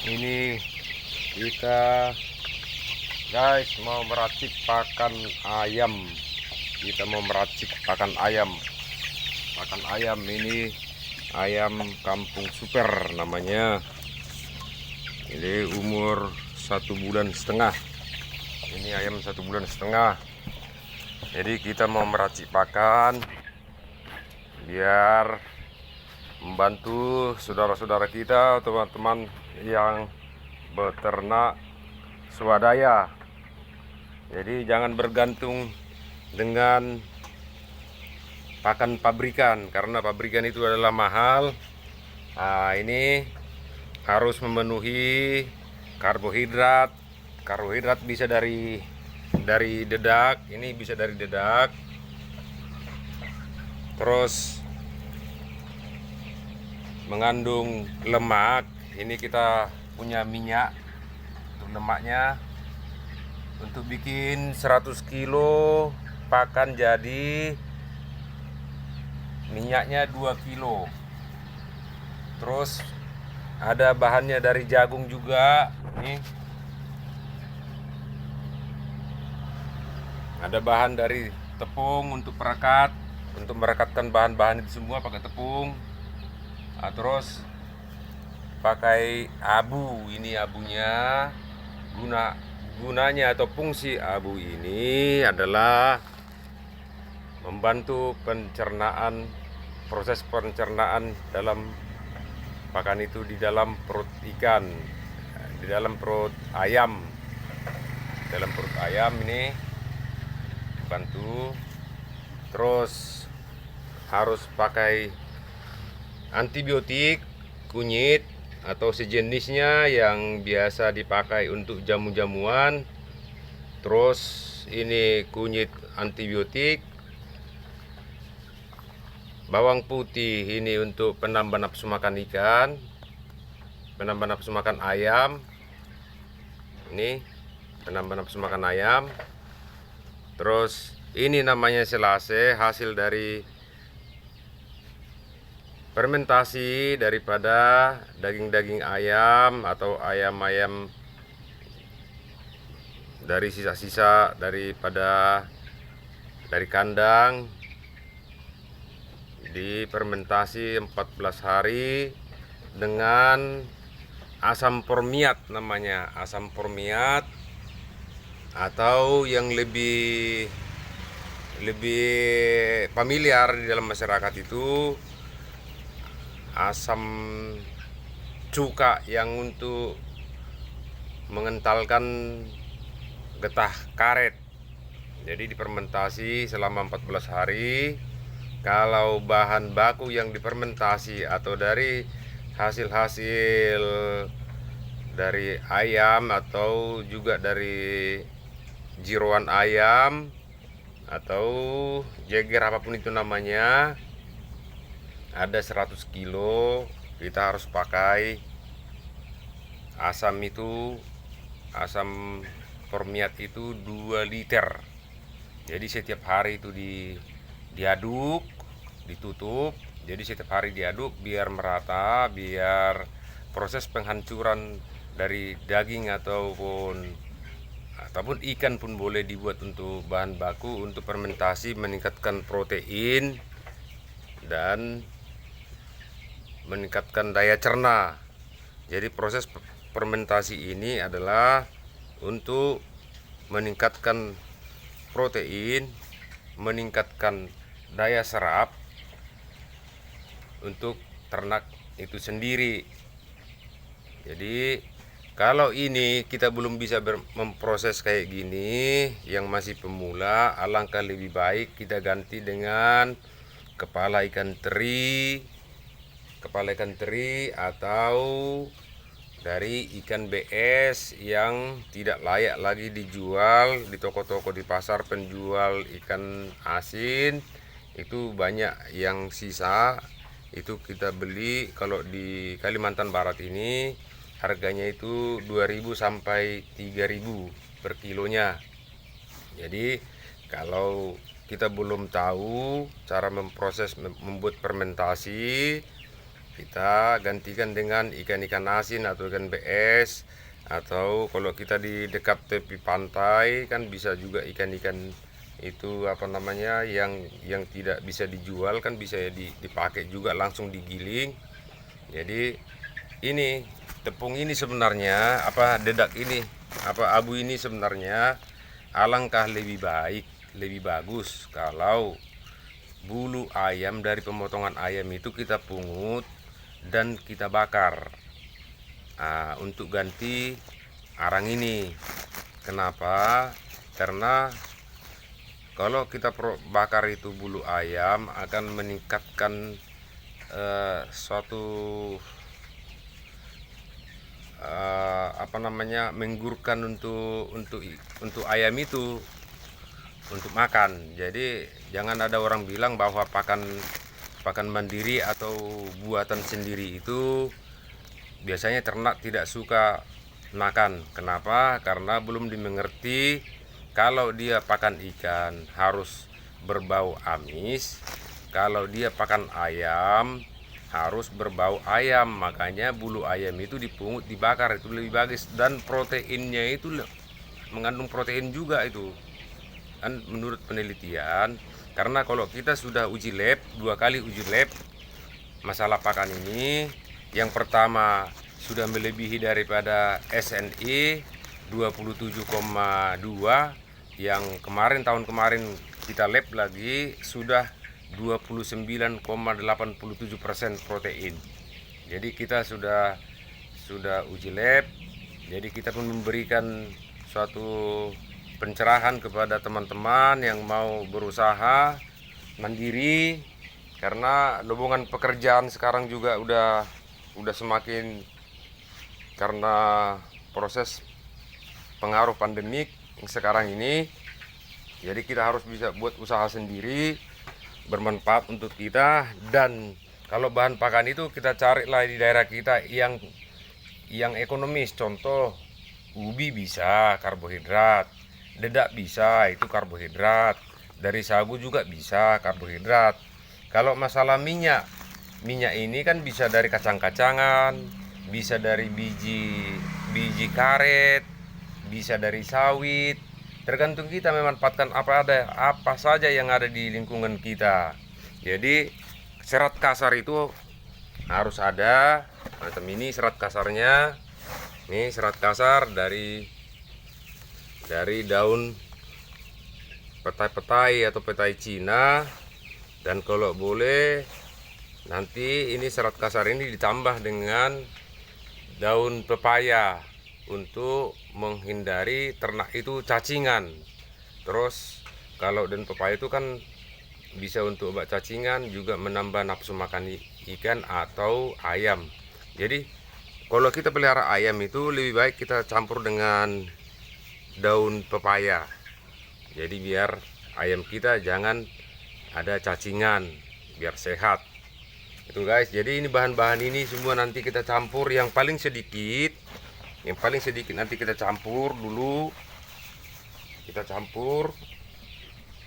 Ini kita guys mau meracik pakan ayam. Kita mau meracik pakan ayam. Pakan ayam ini ayam kampung super namanya. Ini umur 1,5 bulan. Ini ayam 1,5 bulan. Jadi kita mau meracik pakan biar membantu saudara-saudara kita, teman-teman yang beternak swadaya. Jadi jangan bergantung dengan pakan pabrikan, karena pabrikan itu adalah mahal. Ini harus memenuhi karbohidrat. Karbohidrat bisa dari dedak. Ini bisa dari dedak. Terus mengandung lemak. Ini kita punya minyak untuk lemaknya. Untuk bikin 100 kilo pakan jadi minyaknya 2 kilo. Terus ada bahannya dari jagung juga. Nih, ada bahan dari tepung untuk perekat, untuk merekatkan bahan-bahan itu semua pakai tepung. Terus pakai abu. Ini abunya, gunanya atau fungsi abu ini adalah membantu pencernaan, proses pencernaan dalam pakan itu di dalam perut ikan, di dalam perut ayam. Dalam perut ayam ini bantu. Terus harus pakai antibiotik kunyit atau sejenisnya yang biasa dipakai untuk jamu-jamuan. Terus ini kunyit antibiotik. Bawang putih ini untuk penambah nafsu makan ikan, penambah nafsu makan ayam. Ini penambah nafsu makan ayam. Terus ini namanya selase, hasil dari fermentasi daripada daging-daging ayam atau ayam-ayam dari sisa-sisa dari kandang, difermentasi 14 hari dengan asam formiat namanya, asam formiat, atau yang lebih familiar di dalam masyarakat itu asam cuka, yang untuk mengentalkan getah karet. Jadi difermentasi selama 14 hari. Kalau bahan baku yang difermentasi atau dari hasil-hasil dari ayam atau juga dari jeroan ayam atau jeger apapun itu namanya, ada 100 kilo, kita harus pakai asam itu, asam formiat itu 2 liter. Jadi setiap hari itu diaduk, ditutup. Jadi setiap hari diaduk biar merata, biar proses penghancuran dari daging ataupun ikan pun boleh dibuat untuk bahan baku untuk fermentasi, meningkatkan protein dan meningkatkan daya cerna. Jadi proses fermentasi ini adalah untuk meningkatkan protein, meningkatkan daya serap untuk ternak itu sendiri. Jadi kalau ini kita belum bisa memproses kayak gini, yang masih pemula, alangkah lebih baik kita ganti dengan kepala ikan teri atau dari ikan BS yang tidak layak lagi dijual di toko-toko, di pasar penjual ikan asin. Itu banyak yang sisa, itu kita beli. Kalau di Kalimantan Barat ini harganya itu 2.000 sampai 3.000 per kilonya. Jadi kalau kita belum tahu cara memproses, membuat fermentasi, kita gantikan dengan ikan-ikan asin atau ikan BS, atau kalau kita di dekat tepi pantai kan bisa juga ikan-ikan itu apa namanya yang tidak bisa dijual kan bisa dipakai juga langsung digiling. Jadi ini tepung ini sebenarnya apa dedak ini apa abu ini sebenarnya alangkah lebih baik, lebih bagus kalau bulu ayam dari pemotongan ayam itu kita pungut dan kita bakar untuk ganti arang ini. Kenapa? Karena kalau kita bakar itu bulu ayam akan meningkatkan suatu apa namanya menggurkan untuk ayam itu untuk makan. Jadi jangan ada orang bilang bahwa pakan mandiri atau buatan sendiri itu biasanya ternak tidak suka makan. Kenapa? Karena belum dimengerti kalau dia pakan ikan harus berbau amis, kalau dia pakan ayam harus berbau ayam. Makanya bulu ayam itu dipungut, dibakar, itu lebih bagus, dan proteinnya itu mengandung protein juga itu kan menurut penelitian. Karena kalau kita sudah uji lab, 2 kali uji lab masalah pakan ini, yang pertama sudah melebihi daripada SNI 27,2, yang tahun kemarin kita lab lagi sudah 29,87% protein. Jadi kita sudah uji lab. Jadi kita pun memberikan suatu pencerahan kepada teman-teman yang mau berusaha mandiri, karena lowongan pekerjaan sekarang juga udah semakin karena proses pengaruh pandemik sekarang ini. Jadi kita harus bisa buat usaha sendiri bermanfaat untuk kita. Dan kalau bahan pakan itu kita carilah di daerah kita yang ekonomis. Contoh ubi bisa karbohidrat, dedak bisa itu karbohidrat, dari sagu juga bisa karbohidrat. Kalau masalah minyak ini kan bisa dari kacang-kacangan, bisa dari biji karet, bisa dari sawit. Tergantung kita memanfaatkan apa saja yang ada di lingkungan kita. Jadi serat kasar itu harus ada. Macam ini serat kasarnya. Ini serat kasar dari daun petai atau petai Cina. Dan kalau boleh nanti ini serat kasar ini ditambah dengan daun pepaya untuk menghindari ternak itu cacingan. Terus kalau daun pepaya itu kan bisa untuk obat cacingan, juga menambah nafsu makan ikan atau ayam. Jadi kalau kita pelihara ayam itu lebih baik kita campur dengan daun pepaya. Jadi biar ayam kita jangan ada cacingan, biar sehat. Itu guys. Jadi ini bahan-bahan ini semua nanti kita campur. Yang paling sedikit nanti kita campur dulu. Kita campur.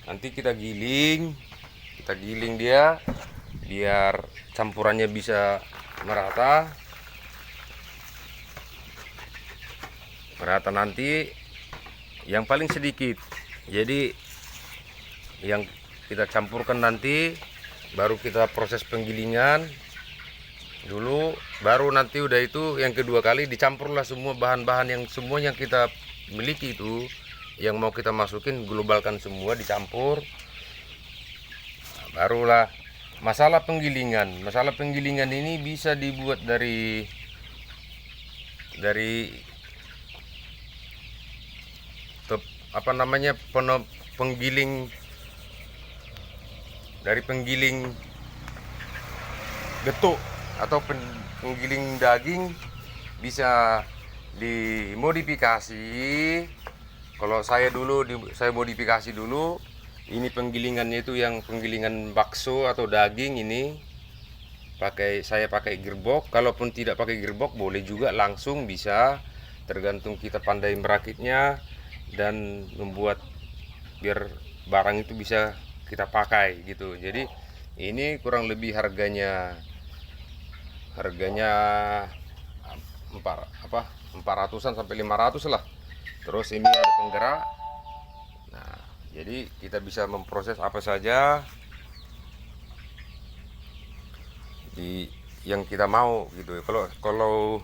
Nanti kita giling dia biar campurannya bisa merata. Nanti yang paling sedikit. Jadi yang kita campurkan nanti baru kita proses penggilingan dulu, baru nanti udah itu yang kedua kali dicampurlah semua bahan-bahan yang semua yang kita miliki itu, yang mau kita masukin globalkan semua dicampur. Barulah masalah penggilingan ini bisa dibuat dari penggiling getuk atau penggiling daging, bisa dimodifikasi. Kalau saya modifikasi dulu. Ini penggilingannya itu yang penggilingan bakso atau daging ini saya pakai gearbox. Kalaupun tidak pakai gearbox boleh juga langsung, bisa, tergantung kita pandai merakitnya dan membuat biar barang itu bisa kita pakai gitu. Jadi ini kurang lebih harganya harganya 400-an sampai 500 lah. Terus ini ada penggerak. Nah, jadi kita bisa memproses apa saja yang kita mau gitu. Kalau